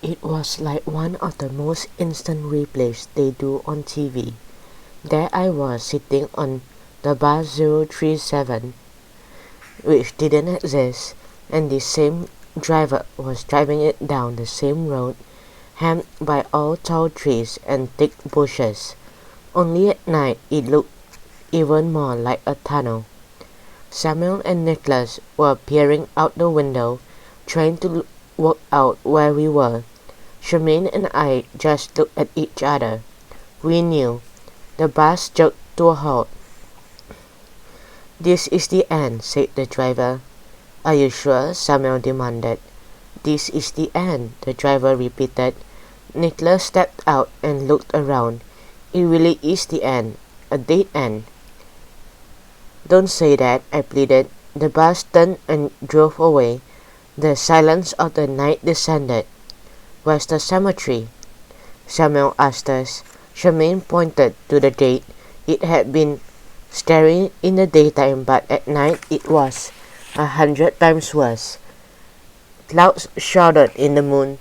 It was like one of the most instant replays they do on TV. There I was sitting on the bus 037, which didn't exist, and the same driver was driving it down the same road, hemmed by all tall trees and thick bushes. Only at night it looked even more like a tunnel. Samuel and Nicholas were peering out the window, trying to work out where we were. Charmaine and I just looked at each other. We knew. The bus jerked to a halt. "This is the end," said the driver. "Are you sure?" Samuel demanded. "This is the end," the driver repeated. Nicholas stepped out and looked around. "It really is the end. A dead end." "Don't say that," I pleaded. The bus turned and drove away. The silence of the night descended. "Where's the cemetery?" Samuel asked us. Charmaine pointed to the gate. It had been scary in the daytime, but at night it was 100 times worse. Clouds shrouded the moon,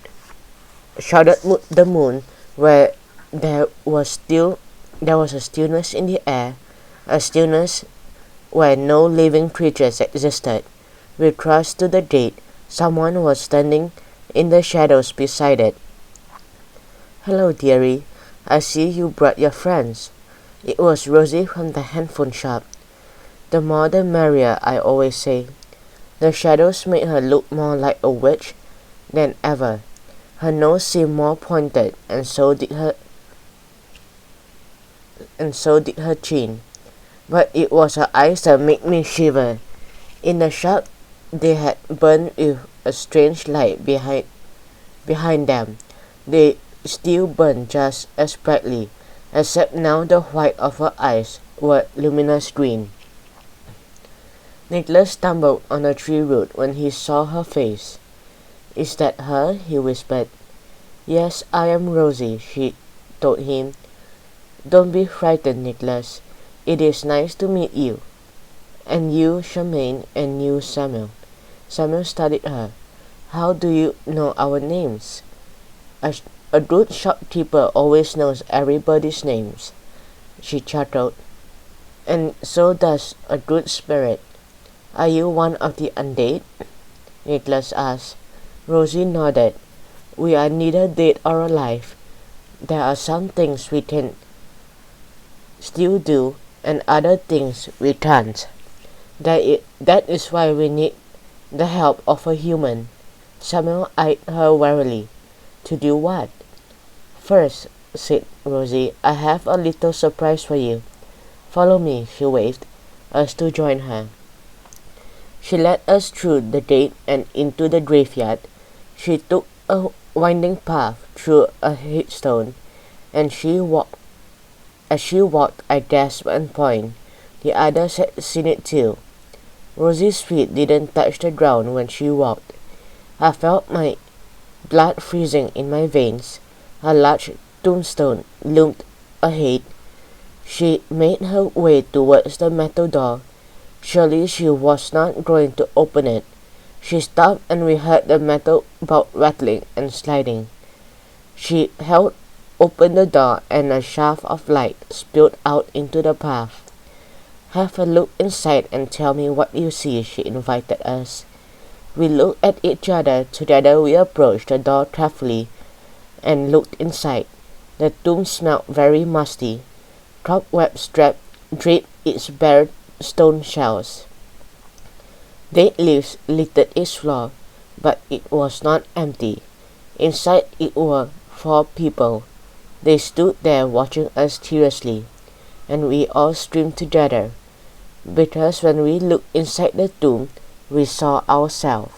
where there was a stillness in the air, a stillness where no living creatures existed. We crossed to the gate. Someone was standing in the shadows beside it. "Hello, dearie. I see you brought your friends." It was Rosie from the handphone shop. "The more the merrier," I always say. The shadows made her look more like a witch than ever. Her nose seemed more pointed, and so did her chin. But it was her eyes that made me shiver. In the shop, they had burned with a strange light behind them. They still burned just as brightly, except now the white of her eyes were luminous green. Nicholas stumbled on a tree root when he saw her face. "Is that her?" he whispered. "Yes, I am Rosie," she told him. "Don't be frightened, Nicholas. It is nice to meet you. And you, Charmaine, and you, Samuel." Samuel studied her. "How do you know our names?" A good shopkeeper always knows everybody's names," she chattered. "And so does a good spirit. Are you one of the undead?" Nicholas asked. Rosie nodded. "We are neither dead or alive. There are some things we can still do, and other things we can't. That is why we need the help of a human." Samuel eyed her warily. "To do what?" "First," said Rosie, "I have a little surprise for you. Follow me," she waved us to join her. She led us through the gate and into the graveyard. She took a winding path through a headstone, and as she walked, I gasped and pointed. The others had seen it too. Rosie's feet didn't touch the ground when she walked. I felt my blood freezing in my veins. A large tombstone loomed ahead. She made her way towards the metal door. Surely she was not going to open it. She stopped and we heard the metal bolt rattling and sliding. She held open the door and a shaft of light spilled out into the path. "Have a look inside and tell me what you see," she invited us. We looked at each other. Together we approached the door carefully and looked inside. The tomb smelled very musty. Cobwebs draped its bare stone shells. Dead leaves littered its floor, but it was not empty. Inside it were 4 people. They stood there watching us curiously, and we all screamed together, because when we looked inside the tomb, we saw ourselves.